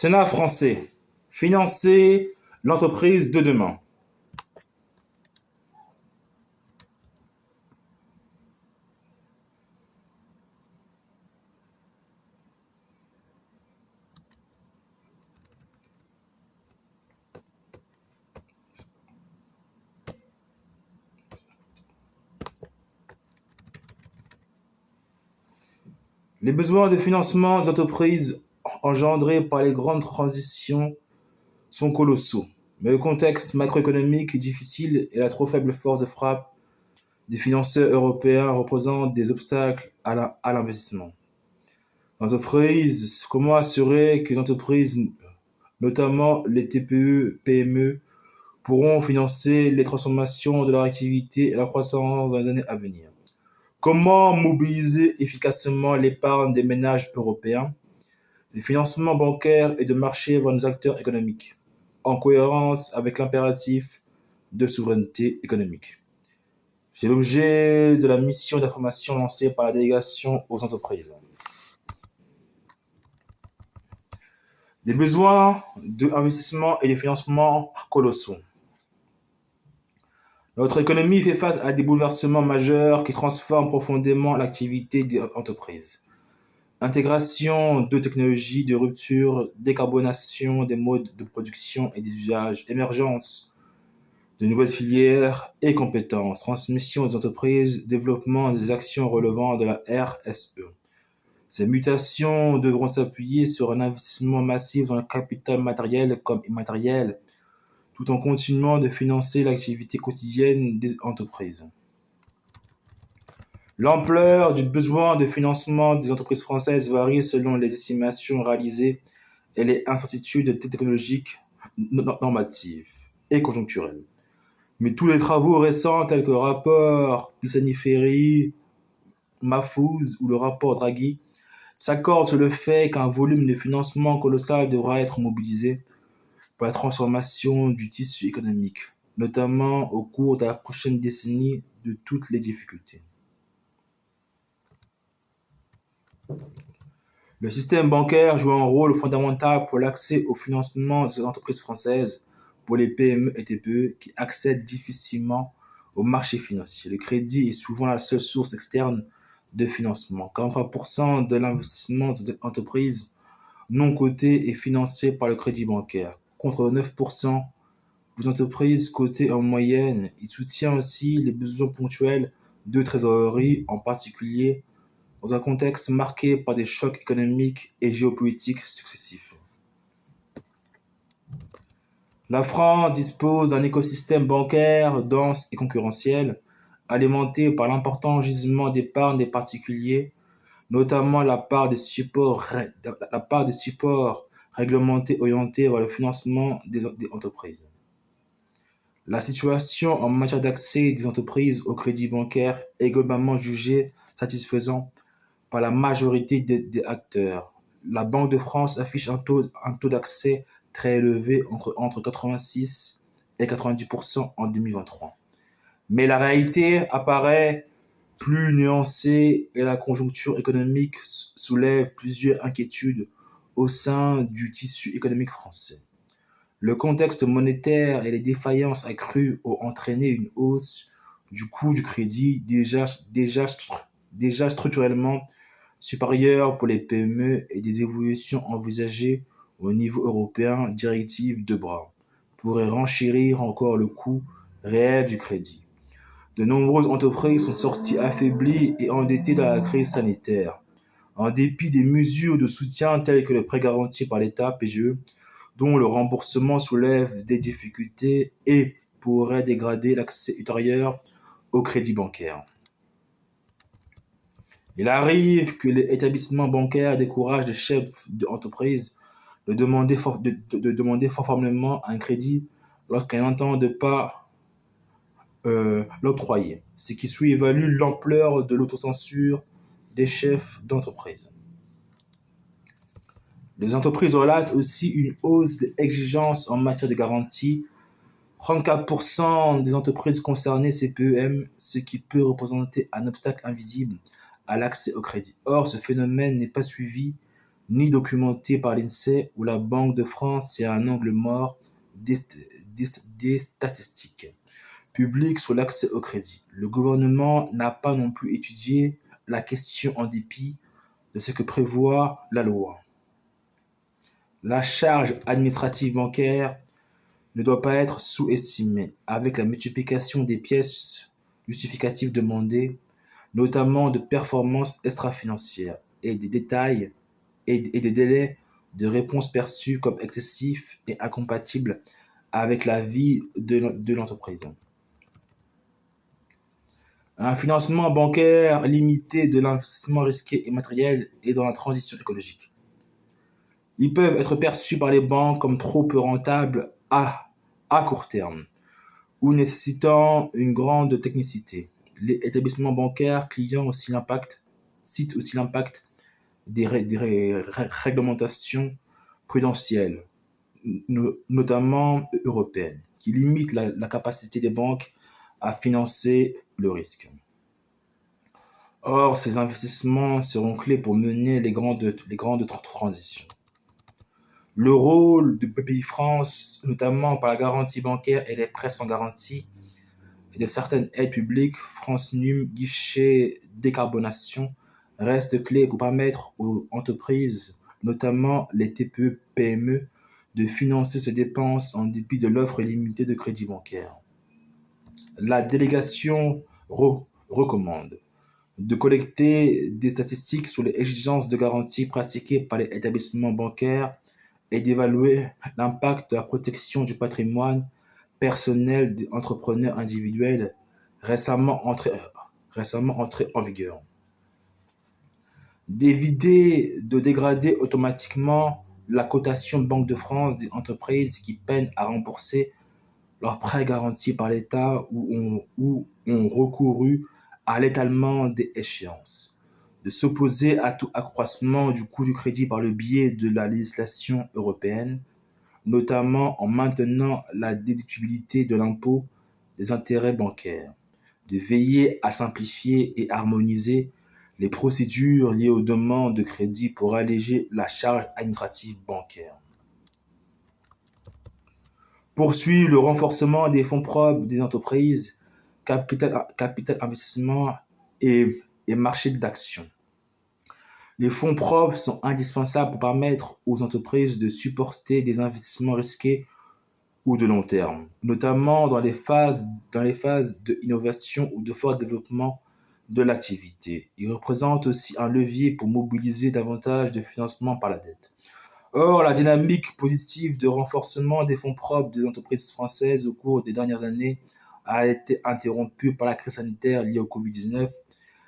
Sénat français. Financer l'entreprise de demain. Les besoins de financement des entreprises engendrés par les grandes transitions sont colossaux, mais le contexte macroéconomique est difficile et la trop faible force de frappe des financeurs européens représente des obstacles à l'investissement. L'entreprise, comment assurer que les entreprises, notamment les TPE, PME, pourront financer les transformations de leur activité et la croissance dans les années à venir? Comment mobiliser efficacement l'épargne des ménages européens, les financements bancaires et de marché vers nos acteurs économiques, en cohérence avec l'impératif de souveraineté économique? C'est l'objet de la mission d'information lancée par la délégation aux entreprises. Des besoins d'investissement et de financement colossaux. Notre économie fait face à des bouleversements majeurs qui transforment profondément l'activité des entreprises. Intégration de technologies de rupture, décarbonation des modes de production et des usages, émergence de nouvelles filières et compétences, transmission des entreprises, développement des actions relevant de la RSE. Ces mutations devront s'appuyer sur un investissement massif dans le capital matériel comme immatériel, tout en continuant de financer l'activité quotidienne des entreprises. L'ampleur du besoin de financement des entreprises françaises varie selon les estimations réalisées et les incertitudes technologiques, normatives et conjoncturelles. Mais tous les travaux récents, tels que le rapport Pisani-Ferry, Mahfouz ou le rapport Draghi, s'accordent sur le fait qu'un volume de financement colossal devra être mobilisé pour la transformation du tissu économique, notamment au cours de la prochaine décennie de toutes les difficultés. Le système bancaire joue un rôle fondamental pour l'accès au financement des entreprises françaises, pour les PME et TPE qui accèdent difficilement au marché financier. Le crédit est souvent la seule source externe de financement. 43% de l'investissement des entreprises non cotées est financé par le crédit bancaire, contre 9% des entreprises cotées en moyenne. Il soutient aussi les besoins ponctuels de trésorerie, en particulier dans un contexte marqué par des chocs économiques et géopolitiques successifs. La France dispose d'un écosystème bancaire dense et concurrentiel, alimenté par l'important gisement d'épargne des particuliers, notamment la part des supports réglementés orientés vers le financement des entreprises. La situation en matière d'accès des entreprises au crédit bancaire est globalement jugée satisfaisante par la majorité des acteurs. La Banque de France affiche un taux d'accès très élevé entre 86 et 90% en 2023. Mais la réalité apparaît plus nuancée et la conjoncture économique soulève plusieurs inquiétudes au sein du tissu économique français. Le contexte monétaire et les défaillances accrues ont entraîné une hausse du coût du crédit déjà structurellement supérieure pour les PME et des évolutions envisagées au niveau européen, directive de bras, pourraient renchérir encore le coût réel du crédit. De nombreuses entreprises sont sorties affaiblies et endettées dans la crise sanitaire. En dépit des mesures de soutien telles que le prêt garanti par l'État, PGE, dont le remboursement soulève des difficultés et pourrait dégrader l'accès ultérieur au crédit bancaire. Il arrive que les établissements bancaires découragent les chefs d'entreprise de demander formellement un crédit lorsqu'ils n'entendent pas l'octroyer, ce qui sous-évalue l'ampleur de l'autocensure des chefs d'entreprise. Les entreprises relatent aussi une hausse des exigences en matière de garantie. 34% des entreprises concernées CPEM, ce qui peut représenter un obstacle invisible à l'accès au crédit. Or, ce phénomène n'est pas suivi ni documenté par l'INSEE ou la Banque de France. C'est un angle mort des statistiques publiques sur l'accès au crédit. Le gouvernement n'a pas non plus étudié la question en dépit de ce que prévoit la loi. La charge administrative bancaire ne doit pas être sous-estimée. Avec la multiplication des pièces justificatives demandées, notamment de performances extra-financières et des détails et des délais de réponse perçus comme excessifs et incompatibles avec la vie de l'entreprise. Un financement bancaire limité de l'investissement risqué et matériel et dans la transition écologique. Ils peuvent être perçus par les banques comme trop peu rentables à court terme ou nécessitant une grande technicité. Les établissements bancaires clients citent aussi l'impact des réglementations prudentielles, notamment européennes, qui limitent la capacité des banques à financer le risque. Or, ces investissements seront clés pour mener les grandes transitions. Le rôle de Bpifrance, notamment par la garantie bancaire et les prêts sans garantie, et de certaines aides publiques, France Num, guichet décarbonation, reste clé pour permettre aux entreprises, notamment les TPE-PME, de financer ces dépenses en dépit de l'offre limitée de crédit bancaire. La délégation recommande de collecter des statistiques sur les exigences de garantie pratiquées par les établissements bancaires et d'évaluer l'impact de la protection du patrimoine personnel des entrepreneurs individuels récemment entrés en vigueur. D'éviter de dégrader automatiquement la cotation Banque de France des entreprises qui peinent à rembourser leurs prêts garantis par l'État ou ont recouru à l'étalement des échéances. De s'opposer à tout accroissement du coût du crédit par le biais de la législation européenne, notamment en maintenant la déductibilité de l'impôt des intérêts bancaires, de veiller à simplifier et harmoniser les procédures liées aux demandes de crédit pour alléger la charge administrative bancaire. Poursuit le renforcement des fonds propres des entreprises, capital investissement et marché d'actions. Les fonds propres sont indispensables pour permettre aux entreprises de supporter des investissements risqués ou de long terme, notamment dans les phases d'innovation ou de fort développement de l'activité. Ils représentent aussi un levier pour mobiliser davantage de financement par la dette. Or, la dynamique positive de renforcement des fonds propres des entreprises françaises au cours des dernières années a été interrompue par la crise sanitaire liée au Covid-19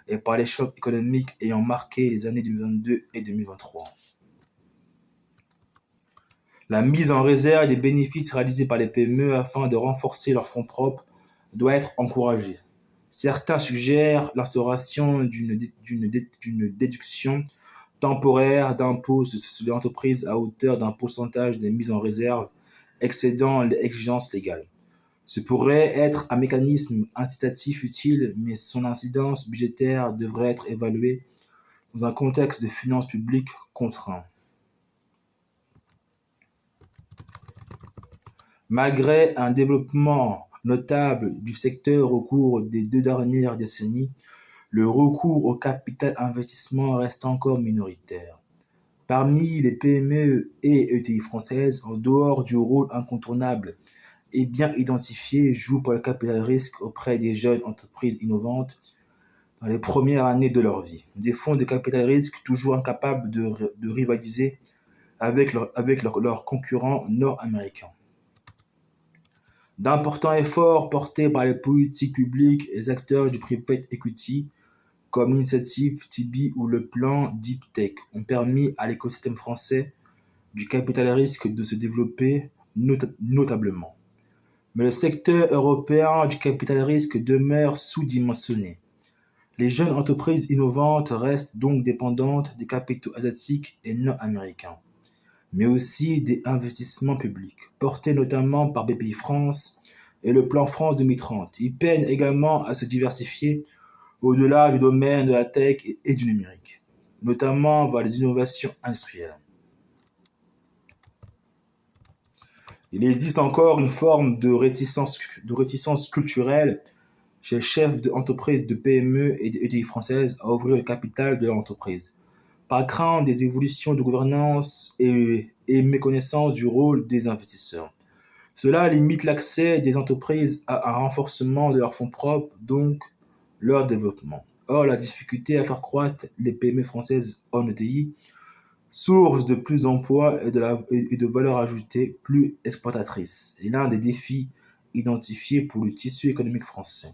et par les chocs économiques ayant marqué les années 2022 et 2023. La mise en réserve des bénéfices réalisés par les PME afin de renforcer leurs fonds propres doit être encouragée. Certains suggèrent l'instauration d'une déduction temporaire d'impôt sur les entreprises à hauteur d'un pourcentage des mises en réserve excédant les exigences légales. Ce pourrait être un mécanisme incitatif utile, mais son incidence budgétaire devrait être évaluée dans un contexte de finances publiques contraint. Malgré un développement notable du secteur au cours des 2 dernières décennies, le recours au capital investissement reste encore minoritaire. Parmi les PME et ETI françaises, en dehors du rôle incontournable et bien identifié joué par le capital risque auprès des jeunes entreprises innovantes dans les premières années de leur vie, des fonds de capital risque toujours incapables de rivaliser avec leurs concurrents nord-américains. D'importants efforts portés par les politiques publiques et les acteurs du private equity, comme l'initiative Tibi ou le plan Deep Tech, ont permis à l'écosystème français du capital risque de se développer notablement. Mais le secteur européen du capital risque demeure sous-dimensionné. Les jeunes entreprises innovantes restent donc dépendantes des capitaux asiatiques et nord-américains, mais aussi des investissements publics, portés notamment par Bpifrance et le plan France 2030. Ils peinent également à se diversifier au-delà du domaine de la tech et du numérique. notamment vers les innovations industrielles. Il existe encore une forme de réticence culturelle chez les chefs d'entreprise de PME et d'ETI françaises à ouvrir le capital de leur entreprise, par crainte des évolutions de gouvernance et méconnaissance du rôle des investisseurs. Cela limite l'accès des entreprises à un renforcement de leurs fonds propres, donc leur développement. Or, la difficulté à faire croître les PME françaises en ETI, source de plus d'emplois et de valeur ajoutée plus exportatrice, est l'un des défis identifiés pour le tissu économique français.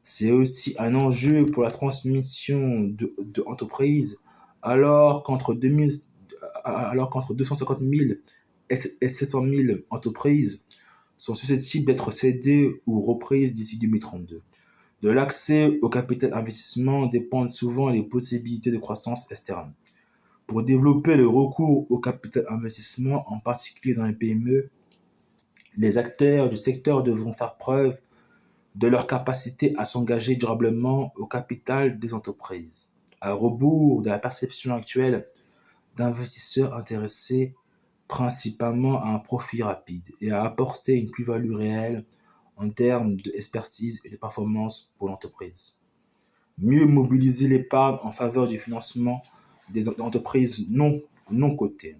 C'est aussi un enjeu pour la transmission de entreprises, alors qu'entre 2000 alors qu'entre 250 000 et 700 000 entreprises sont susceptibles d'être cédées ou reprises d'ici 2032. De l'accès au capital investissement dépendent souvent les possibilités de croissance externe. Pour développer le recours au capital investissement, en particulier dans les PME, les acteurs du secteur devront faire preuve de leur capacité à s'engager durablement au capital des entreprises, à rebours de la perception actuelle d'investisseurs intéressés principalement à un profit rapide et à apporter une plus-value réelle en termes d'expertise et de performance pour l'entreprise. Mieux mobiliser l'épargne en faveur du financement des entreprises non cotées.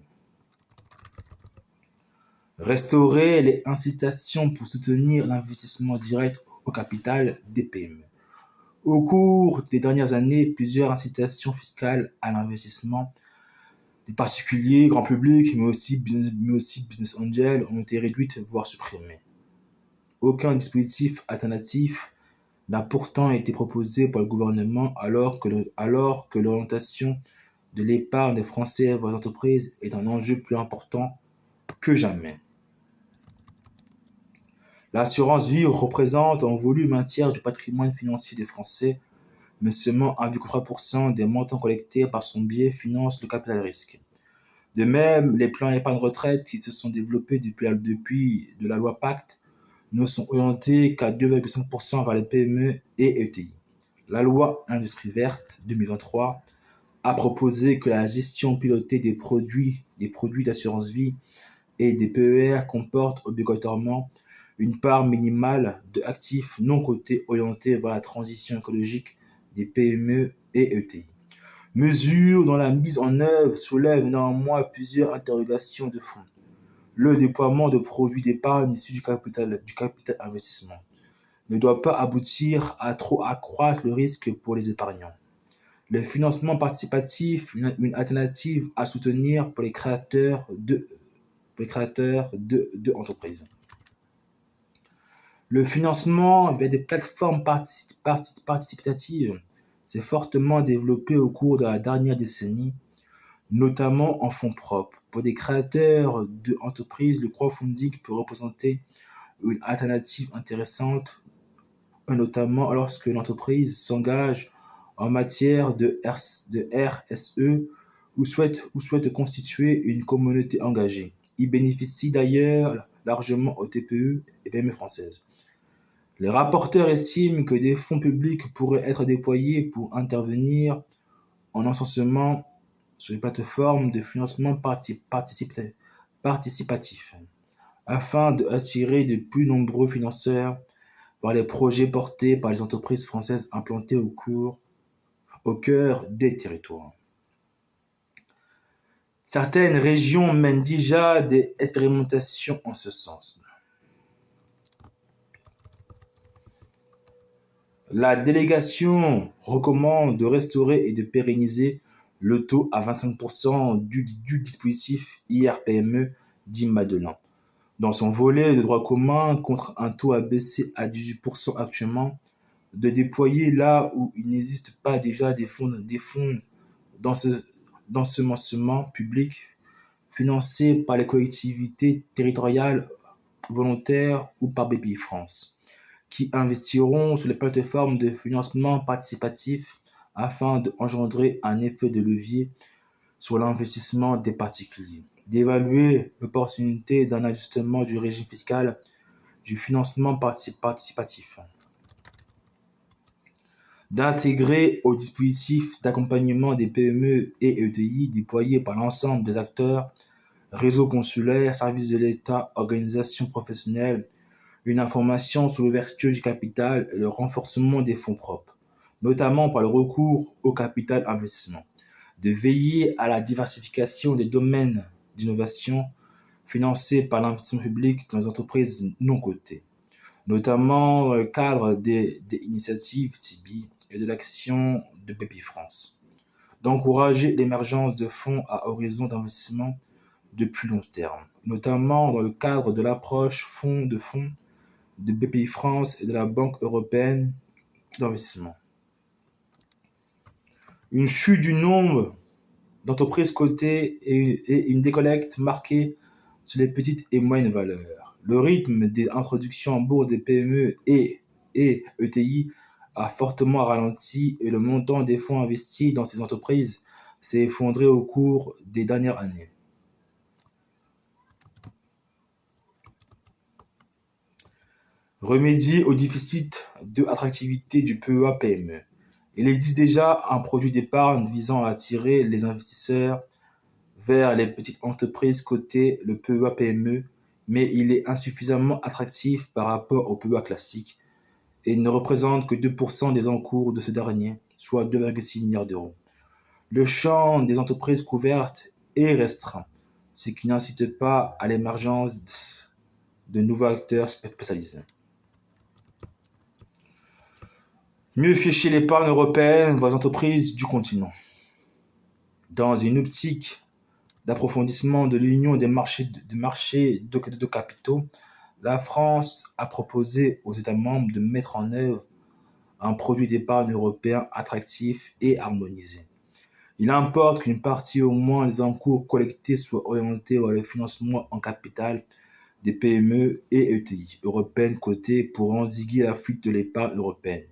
Restaurer les incitations pour soutenir l'investissement direct au capital des PME. Au cours des dernières années, plusieurs incitations fiscales à l'investissement des particuliers, grand public, mais aussi business angels ont été réduites, voire supprimées. Aucun dispositif alternatif n'a pourtant été proposé par le gouvernement alors que l'orientation de l'épargne des Français vers les entreprises est un enjeu plus important que jamais. L'assurance vie représente en volume un tiers du patrimoine financier des Français, mais seulement 1,3% des montants collectés par son biais financent le capital risque. De même, les plans épargne retraite qui se sont développés depuis de la loi Pacte ne sont orientés qu'à 2,5% vers les PME et ETI. La loi Industrie verte 2023 a proposé que la gestion pilotée des produits d'assurance vie et des PER comporte obligatoirement une part minimale de actifs non cotés orientés vers la transition écologique des PME et ETI. Mesure dont la mise en œuvre soulève néanmoins plusieurs interrogations de fond. Le déploiement de produits d'épargne issus du capital investissement ne doit pas aboutir à trop accroître le risque pour les épargnants. Le financement participatif, une alternative à soutenir pour les créateurs de entreprises. Le financement via des plateformes participatives s'est fortement développé au cours de la dernière décennie, notamment en fonds propres. Pour des créateurs d'entreprises, le crowdfunding peut représenter une alternative intéressante, notamment lorsque l'entreprise s'engage en matière de RSE ou souhaite constituer une communauté engagée. Il bénéficie d'ailleurs largement aux TPE et PME françaises. Les rapporteurs estiment que des fonds publics pourraient être déployés pour intervenir en enseignement sur les plateformes de financement participatif, afin d'attirer de plus nombreux financeurs vers les projets portés par les entreprises françaises implantées au cœur des territoires. Certaines régions mènent déjà des expérimentations en ce sens. La délégation recommande de restaurer et de pérenniser le taux à 25% du dispositif IRPME dit Madelin. Dans son volet de droit commun, contre un taux abaissé à 18% actuellement, de déployer là où il n'existe pas déjà des fonds d'ensemencement public financés par les collectivités territoriales volontaires ou par Bpifrance, qui investiront sur les plateformes de financement participatif afin d'engendrer un effet de levier sur l'investissement des particuliers, d'évaluer l'opportunité d'un ajustement du régime fiscal du financement participatif. d'intégrer au dispositif d'accompagnement des PME et ETI déployés par l'ensemble des acteurs, réseaux consulaires, services de l'État, organisations professionnelles, une information sur l'ouverture du capital et le renforcement des fonds propres, notamment par le recours au capital investissement, de veiller à la diversification des domaines d'innovation financés par l'investissement public dans les entreprises non cotées, notamment dans le cadre des initiatives TIBI et de l'action de Bpifrance, d'encourager l'émergence de fonds à horizon d'investissement de plus long terme, notamment dans le cadre de l'approche fonds de Bpifrance et de la Banque européenne d'investissement. Une chute du nombre d'entreprises cotées et une décollecte marquée sur les petites et moyennes valeurs. Le rythme des introductions en bourse des PME et ETI a fortement ralenti et le montant des fonds investis dans ces entreprises s'est effondré au cours des dernières années. Remédier au déficit d'attractivité du PEA-PME. Il existe déjà un produit d'épargne visant à attirer les investisseurs vers les petites entreprises cotées, le PEA-PME, mais il est insuffisamment attractif par rapport au PEA classique et ne représente que 2% des encours de ce dernier, soit 2,6 milliards d'euros. Le champ des entreprises couvertes est restreint, ce qui n'incite pas à l'émergence de nouveaux acteurs spécialisés. Mieux flécher l'épargne européenne vers les entreprises du continent. Dans une optique d'approfondissement de l'union des marchés de capitaux, la France a proposé aux États membres de mettre en œuvre un produit d'épargne européen attractif et harmonisé. Il importe qu'une partie au moins des encours collectés soit orientée vers le financement en capital des PME et ETI européennes cotées pour endiguer la fuite de l'épargne européenne.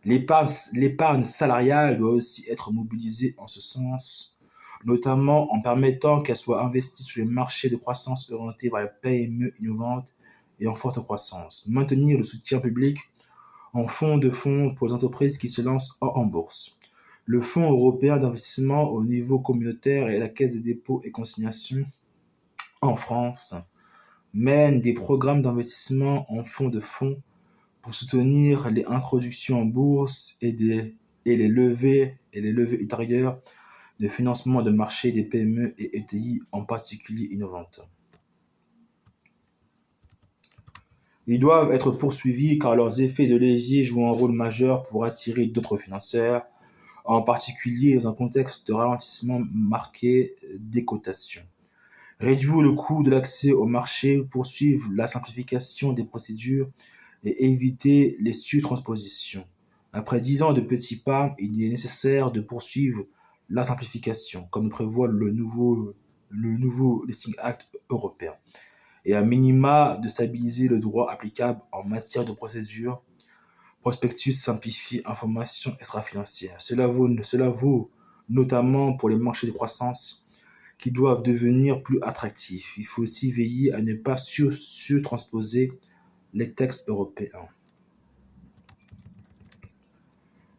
L'épargne salariale doit aussi être mobilisée en ce sens, notamment en permettant qu'elle soit investie sur les marchés de croissance orientés vers les PME innovantes et en forte croissance. Maintenir le soutien public en fonds pour les entreprises qui se lancent en bourse. Le Fonds européen d'investissement au niveau communautaire et la Caisse des dépôts et consignations en France mènent des programmes d'investissement en fonds pour soutenir les introductions en bourse et les levées ultérieures de financement de marché des PME et ETI, en particulier innovantes. Ils doivent être poursuivis car leurs effets de levier jouent un rôle majeur pour attirer d'autres financeurs, en particulier dans un contexte de ralentissement marqué des cotations. Réduire le coût de l'accès au marché, poursuivre la simplification des procédures et éviter les surtranspositions. Après 10 ans de petits pas, il est nécessaire de poursuivre la simplification, comme le prévoit le nouveau Listing Act européen, et à minima de stabiliser le droit applicable en matière de procédure, prospectus simplifié, information extra-financière. Cela vaut notamment pour les marchés de croissance qui doivent devenir plus attractifs. Il faut aussi veiller à ne pas surtransposer les textes européens.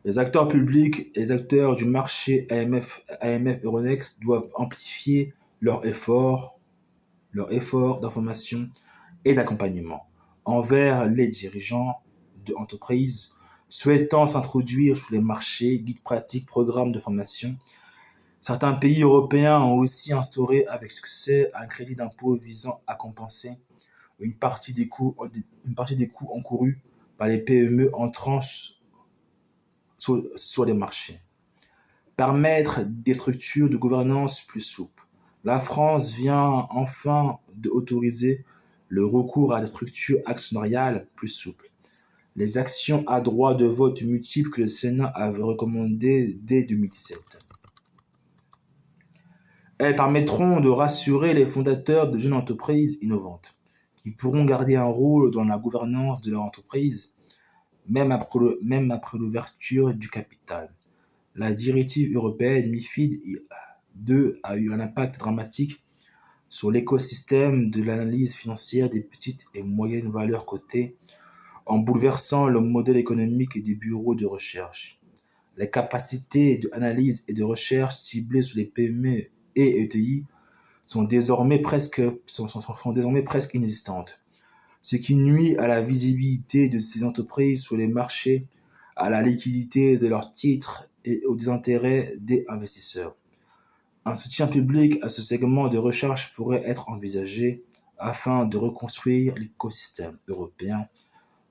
Les acteurs publics et les acteurs du marché AMF Euronext doivent amplifier leurs efforts d'information et d'accompagnement envers les dirigeants d'entreprises souhaitant s'introduire sur les marchés, guides pratiques, programmes de formation. Certains pays européens ont aussi instauré avec succès un crédit d'impôt visant à compenser une partie des coûts encourus par les PME entrant sur les marchés. Permettre des structures de gouvernance plus souples. La France vient enfin d'autoriser le recours à des structures actionnariales plus souples. Les actions à droit de vote multiple que le Sénat avait recommandées dès 2017. Elles permettront de rassurer les fondateurs de jeunes entreprises innovantes, qui pourront garder un rôle dans la gouvernance de leur entreprise, même après l'ouverture du capital. La directive européenne MiFID II a eu un impact dramatique sur l'écosystème de l'analyse financière des petites et moyennes valeurs cotées, en bouleversant le modèle économique des bureaux de recherche. Les capacités d'analyse et de recherche ciblées sur les PME et ETI sont désormais presque inexistantes, ce qui nuit à la visibilité de ces entreprises sur les marchés, à la liquidité de leurs titres et au désintérêt des investisseurs. Un soutien public à ce segment de recherche pourrait être envisagé afin de reconstruire l'écosystème européen.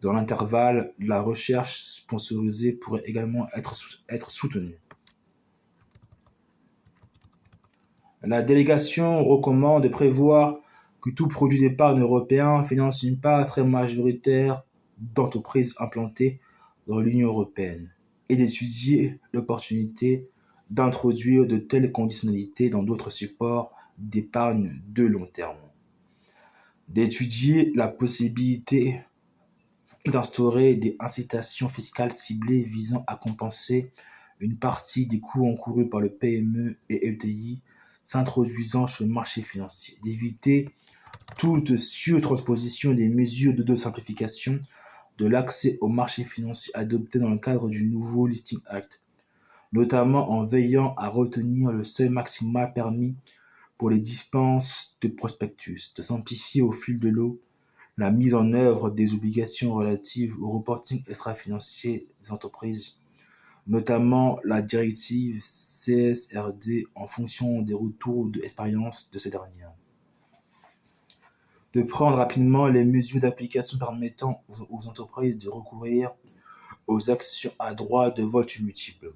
Dans l'intervalle, la recherche sponsorisée pourrait également être soutenue. La délégation recommande de prévoir que tout produit d'épargne européen finance une part très majoritaire d'entreprises implantées dans l'Union européenne et d'étudier l'opportunité d'introduire de telles conditionnalités dans d'autres supports d'épargne de long terme. D'étudier la possibilité d'instaurer des incitations fiscales ciblées visant à compenser une partie des coûts encourus par le PME et ETI s'introduisant sur le marché financier, d'éviter toute surtransposition des mesures de simplification de l'accès au marché financier adoptées dans le cadre du nouveau Listing Act, notamment en veillant à retenir le seuil maximal permis pour les dispenses de prospectus, de simplifier au fil de l'eau la mise en œuvre des obligations relatives au reporting extra-financier des entreprises, notamment la directive CSRD en fonction des retours d'expérience de ces dernières. De prendre rapidement les mesures d'application permettant aux entreprises de recourir aux actions à droit de vote multiple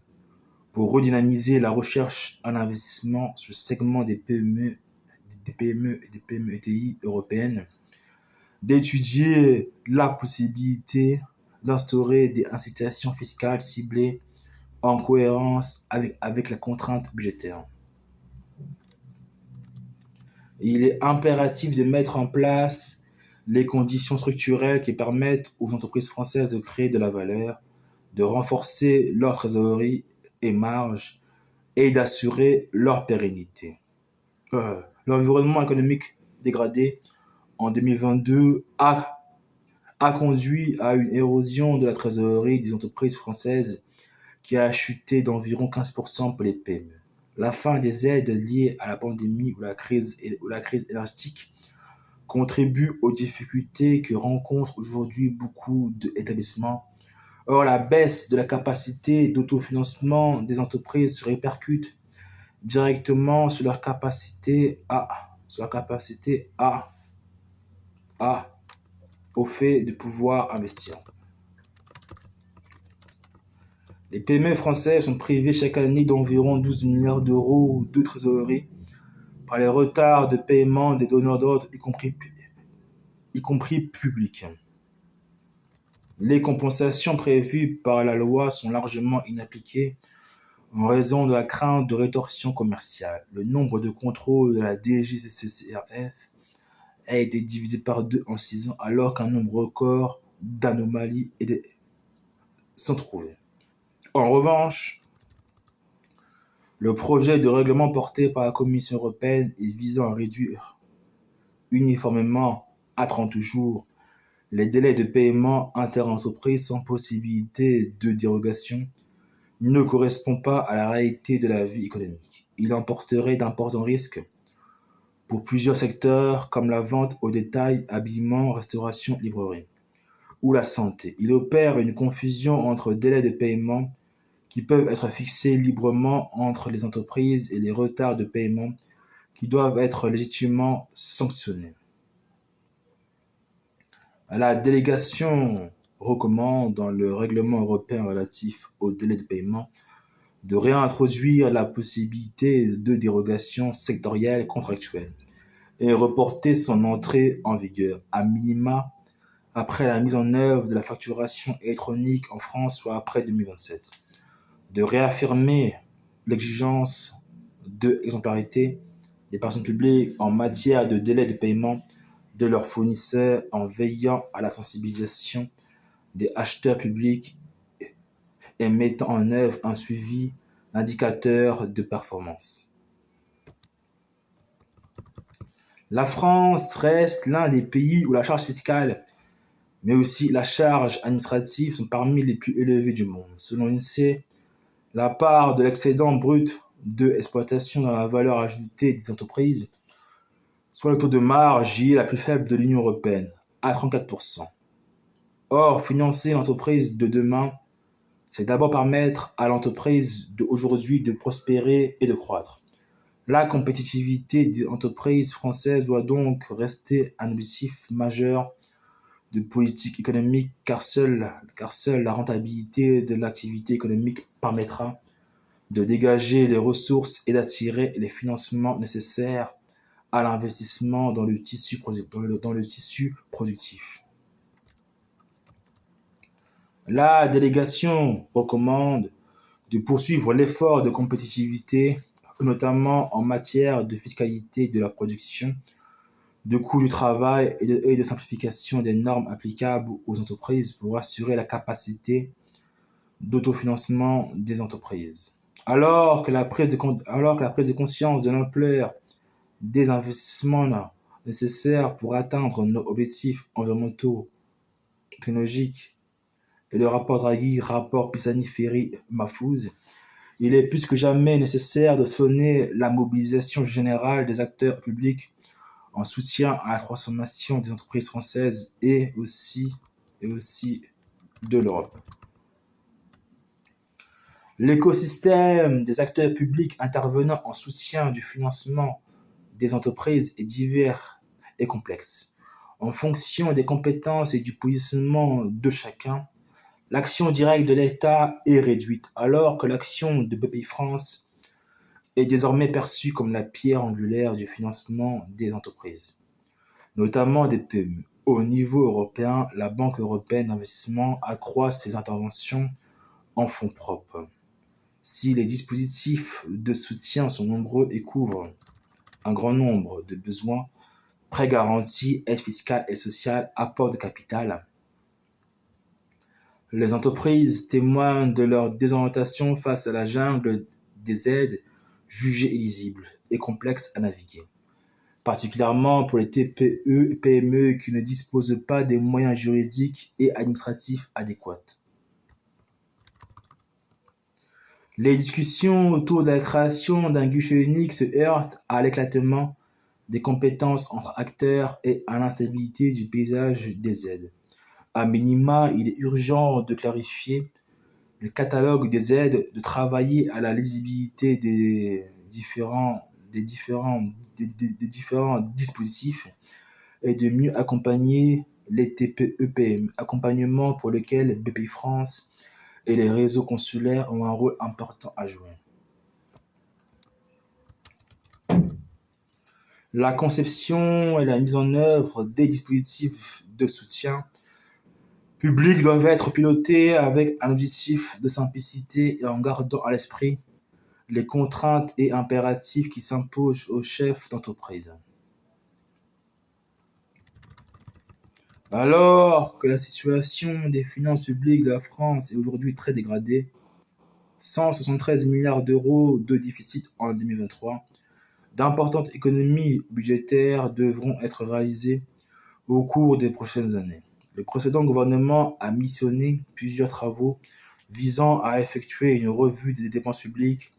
pour redynamiser la recherche en investissement sur le segment des PME et des PME ETI européennes, d'étudier la possibilité d'instaurer des incitations fiscales ciblées en cohérence avec la contrainte budgétaire. Il est impératif de mettre en place les conditions structurelles qui permettent aux entreprises françaises de créer de la valeur, de renforcer leur trésorerie et marge et d'assurer leur pérennité. L'environnement économique dégradé en 2022 a conduit à une érosion de la trésorerie des entreprises françaises qui a chuté d'environ 15% pour les PME. La fin des aides liées à la pandémie ou la crise énergétique contribue aux difficultés que rencontrent aujourd'hui beaucoup d'établissements. Or, la baisse de la capacité d'autofinancement des entreprises se répercute directement sur leur capacité au fait de pouvoir investir. Les PME françaises sont privées chaque année d'environ 12 milliards d'euros de trésorerie par les retards de paiement des donneurs d'ordre, y compris publics. Les compensations prévues par la loi sont largement inappliquées en raison de la crainte de rétorsion commerciale. Le nombre de contrôles de la DGCCRF a été divisé par 2 en 6 ans, alors qu'un nombre record d'anomalies sont trouvées. En revanche, le projet de règlement porté par la Commission européenne et visant à réduire uniformément à 30 jours les délais de paiement interentreprises sans possibilité de dérogation ne correspond pas à la réalité de la vie économique. Il emporterait d'importants risques pour plusieurs secteurs comme la vente au détail, habillement, restauration, librairie ou la santé. Il opère une confusion entre délais de paiement qui peuvent être fixés librement entre les entreprises et les retards de paiement qui doivent être légitimement sanctionnés. La délégation recommande dans le règlement européen relatif aux délais de paiement de réintroduire la possibilité de dérogation sectorielle contractuelle et reporter son entrée en vigueur, à minima, après la mise en œuvre de la facturation électronique en France, soit après 2027. De réaffirmer l'exigence de exemplarité des personnes publiques en matière de délai de paiement de leurs fournisseurs en veillant à la sensibilisation des acheteurs publics et mettant en œuvre un suivi d'indicateurs de performance. La France reste l'un des pays où la charge fiscale, mais aussi la charge administrative sont parmi les plus élevées du monde. Selon l'INSEE, La part de l'excédent brut de exploitation dans la valeur ajoutée des entreprises, soit le taux de marge, y est la plus faible de l'Union européenne, à 34%. Or, financer l'entreprise de demain, c'est d'abord permettre à l'entreprise d'aujourd'hui de prospérer et de croître. La compétitivité des entreprises françaises doit donc rester un objectif majeur de politique économique, car seule la rentabilité de l'activité économique permettra de dégager les ressources et d'attirer les financements nécessaires à l'investissement dans le tissu productif. La délégation recommande de poursuivre l'effort de compétitivité, notamment en matière de fiscalité de la production, de coût du travail et de simplification des normes applicables aux entreprises pour assurer la capacité d'autofinancement des entreprises. Alors que la prise de conscience de l'ampleur des investissements nécessaires pour atteindre nos objectifs environnementaux, technologiques et le rapport Draghi, rapport Pisani-Ferry-Mahfouz, il est plus que jamais nécessaire de sonner la mobilisation générale des acteurs publics en soutien à la transformation des entreprises françaises et aussi de l'Europe. L'écosystème des acteurs publics intervenant en soutien du financement des entreprises est divers et complexe. En fonction des compétences et du positionnement de chacun, l'action directe de l'État est réduite, alors que l'action de Bpifrance est désormais perçue comme la pierre angulaire du financement des entreprises, notamment des PME. Au niveau européen, la Banque européenne d'investissement accroît ses interventions en fonds propres. Si les dispositifs de soutien sont nombreux et couvrent un grand nombre de besoins, prêts garantis, aides fiscales et sociales, apport de capital, les entreprises témoignent de leur désorientation face à la jungle des aides jugées illisibles et complexes à naviguer, particulièrement pour les TPE et PME qui ne disposent pas des moyens juridiques et administratifs adéquats. Les discussions autour de la création d'un guichet unique se heurtent à l'éclatement des compétences entre acteurs et à l'instabilité du paysage des aides. À minima, il est urgent de clarifier le catalogue des aides, de travailler à la lisibilité des différents dispositifs et de mieux accompagner les TPE-PME, accompagnement pour lequel Bpifrance et les réseaux consulaires ont un rôle important à jouer. La conception et la mise en œuvre des dispositifs de soutien public doivent être pilotées avec un objectif de simplicité et en gardant à l'esprit les contraintes et impératifs qui s'imposent aux chefs d'entreprise. Alors que la situation des finances publiques de la France est aujourd'hui très dégradée, 173 milliards d'euros de déficit en 2023, d'importantes économies budgétaires devront être réalisées au cours des prochaines années. Le précédent gouvernement a missionné plusieurs travaux visant à effectuer une revue des dépenses publiques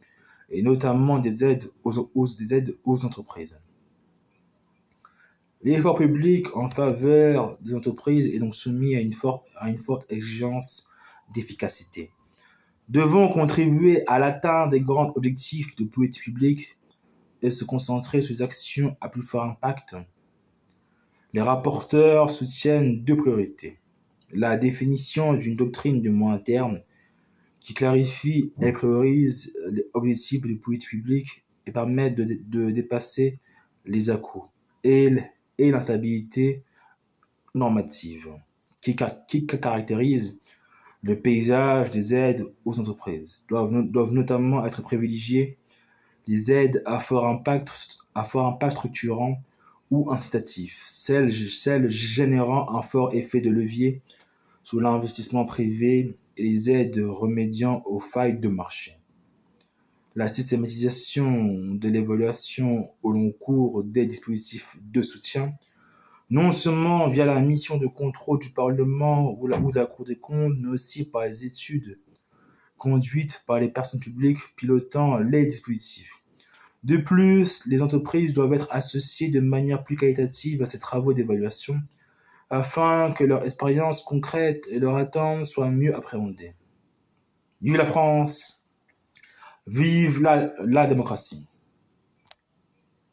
et notamment des aides aux entreprises. L'effort public en faveur des entreprises est donc soumis à une forte exigence d'efficacité. Devons contribuer à l'atteinte des grands objectifs de politique publique et se concentrer sur les actions à plus fort impact. Les rapporteurs soutiennent deux priorités. La définition d'une doctrine de moyen terme qui clarifie et priorise les objectifs de politique publique et permet de dépasser les à-coups et l'instabilité normative qui caractérise le paysage des aides aux entreprises. Doivent notamment être privilégiées les aides à fort impact structurant ou incitatif, celles générant un fort effet de levier sur l'investissement privé et les aides remédiant aux failles de marché. La systématisation de l'évaluation au long cours des dispositifs de soutien, non seulement via la mission de contrôle du Parlement ou de la Cour des comptes, mais aussi par les études conduite par les personnes publiques pilotant les dispositifs. De plus, les entreprises doivent être associées de manière plus qualitative à ces travaux d'évaluation afin que leur expérience concrète et leurs attentes soient mieux appréhendées. Vive la France! Vive la démocratie!